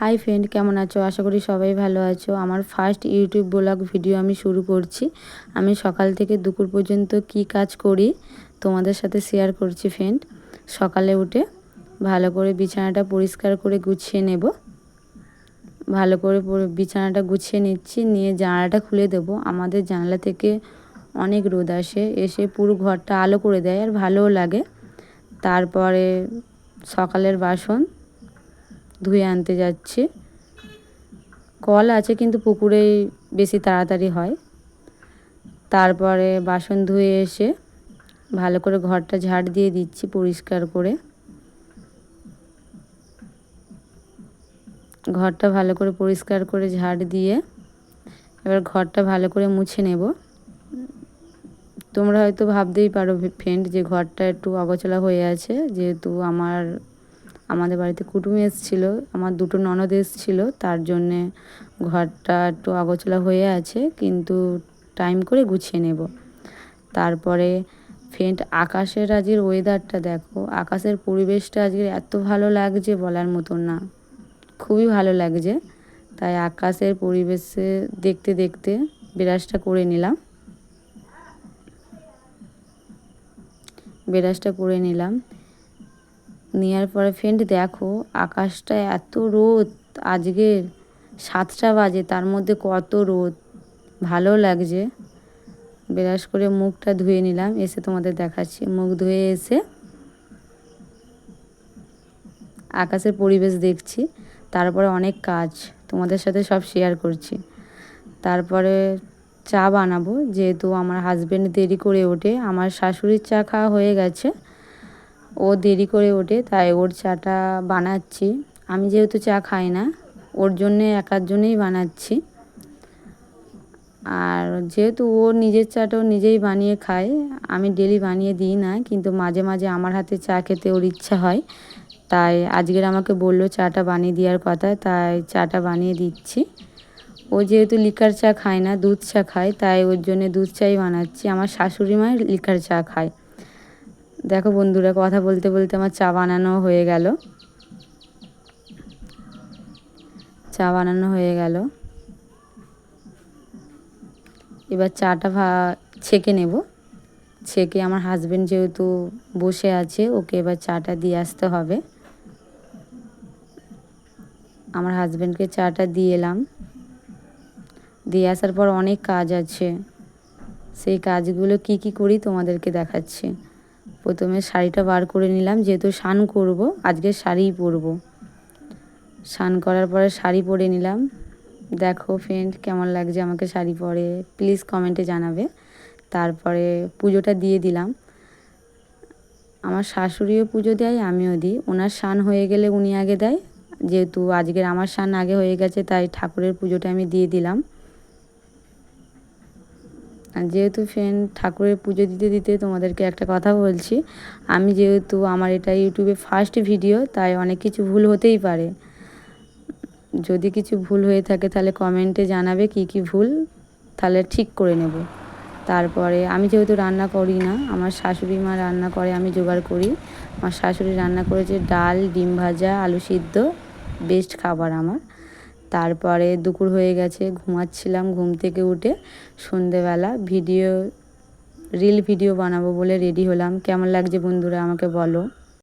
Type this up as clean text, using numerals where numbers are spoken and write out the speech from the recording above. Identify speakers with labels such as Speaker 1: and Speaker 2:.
Speaker 1: Hi friend, কেমন আছো? আশা করি সবাই ভালো আছো। আমার ফার্স্ট ইউটিউব ব্লগ ভিডিও আমি শুরু করছি। আমি সকাল থেকে দুপুর পর্যন্ত কি কাজ করি তোমাদের সাথে শেয়ার করছি ফ্রেন্ড। সকালে উঠে ভালো করে বিছানাটা পরিষ্কার করে গুছিয়ে নেব। ভালো করে বিছানাটা গুছিয়ে নিচ্ছি, নিয়ে জানালাটা খুলে দেব। আমাদের জানালা থেকে অনেক রোদ এসে পুরো ঘরটা আলো করে দেয় আর ভালোও লাগে। তারপরে সকালের বাসন ধুয়ে আনতে যাচ্ছি। কল আছে কিন্তু পুকুরেই বেশি তাড়াতাড়ি হয়। তারপরে বাসন ধুয়ে এসে ভালো করে ঘরটা ঝাড় দিয়ে দিচ্ছি পরিষ্কার করে। ঘরটা ভালো করে পরিষ্কার করে ঝাড় দিয়ে এবার ঘরটা ভালো করে মুছে নেব। তোমরা হয়তো ভাবতেই পারো ফ্রেন্ড যে ঘরটা একটু অগোছালো হয়ে আছে, যেহেতু আমাদের বাড়িতে কুটুম এসেছিলো, আমার দুটো ননদ এসেছিলো, তার জন্যে ঘরটা একটু অগোছালো হয়ে আছে, কিন্তু টাইম করে গুছিয়ে নেব। তারপরে ফ্রেন্ড আকাশের আজকের ওয়েদারটা দেখো, আকাশের পরিবেশটা আজকে এত ভালো লাগছে বলার মতন না, খুবই ভালো লাগছে। তাই আকাশের পরিবেশে দেখতে দেখতে ব্রাশটা করে নিলাম। নেওয়ার পরে ফ্রেন্ড দেখো আকাশটা এত রোদ, আজকের 7টা বাজে তার মধ্যে কত রোদ, ভালো লাগছে। ব্রাশ করে মুখটা ধুয়ে নিলাম, এসে তোমাদের দেখাচ্ছি। মুখ ধুয়ে এসে আকাশের পরিবেশ দেখছি। তারপরে অনেক কাজ তোমাদের সাথে সব শেয়ার করছি। তারপরে চা বানাবো, যেহেতু আমার হাজব্যান্ড দেরি করে ওঠে। আমার শাশুড়ির চা খাওয়া হয়ে গেছে, ও দেরি করে ওঠে, তাই ওর চাটা বানাচ্ছি। আমি যেহেতু চা খাই না, ওর জন্যে একার জন্যেই বানাচ্ছি। আর যেহেতু ও নিজের চাটাও নিজেই বানিয়ে খায়, আমি ডেলি বানিয়ে দিই না, কিন্তু মাঝে মাঝে আমার হাতে চা খেতে ওর ইচ্ছা হয়। তাই আজকের আমাকে বললো চাটা বানিয়ে দেওয়ার কথা, তাই চাটা বানিয়ে দিচ্ছি। ও যেহেতু লিকার চা খায় না, দুধ চা খায়, তাই ওর জন্যে দুধ চাই বানাচ্ছি। আমার শাশুড়ি মা লিকার চা খায়। দেখো বন্ধুরা, কথা বলতে বলতে আমার চা বানানো হয়ে গেল। এবার চাটা ছেঁকে নেব। ছেঁকে আমার হাজব্যান্ড যেহেতু বসে আছে, ওকে এবার চাটা দিয়ে আসতে হবে। আমার হাজব্যান্ডকে চাটা দিয়ে এলাম। দিয়ে আসার পর অনেক কাজ আছে, সেই কাজগুলো কি করি তোমাদেরকে দেখাচ্ছি। প্রথমে শাড়িটা বার করে নিলাম, যেহেতু স্নান করব, আজকে শাড়িই পরবো। স্নান করার পরে শাড়ি পরে নিলাম। দেখো ফ্রেন্ড কেমন লাগছে আমাকে শাড়ি পরে, প্লিজ কমেন্টে জানাবে। তারপরে পুজোটা দিয়ে দিলাম। আমার শাশুড়িও পুজো দেয়, আমিও দিই। ওনার স্নান হয়ে গেলে উনি আগে দেয়, যেহেতু আজকের আমার স্নান আগে হয়ে গেছে, তাই ঠাকুরের পুজোটা আমি দিয়ে দিলাম। আর যেহেতু ফ্রেন্ড ঠাকুরের পুজো দিতে দিতে তোমাদেরকে একটা কথা বলছি, আমি যেহেতু আমার এটা ইউটিউবে ফার্স্ট ভিডিও, তাই অনেক কিছু ভুল হতেই পারে। যদি কিছু ভুল হয়ে থাকে তাহলে কমেন্টে জানাবে কি ভুল, তাহলে ঠিক করে নেব। তারপরে আমি যেহেতু রান্না করি না, আমার শাশুড়ি মা রান্না করে, আমি জোগাড় করি। আমার শাশুড়ি রান্না করেছে ডাল, ডিম ভাজা, আলু সিদ্ধ, বেস্ট খাবার আমার। তারপরে দুপুর হয়ে গেছে, ঘুমাচ্ছিলাম। ঘুম থেকে উঠে সন্ধেবেলা রিল ভিডিও বানাবো বলে রেডি হলাম। কেমন লাগছে বন্ধুরা আমাকে বলো।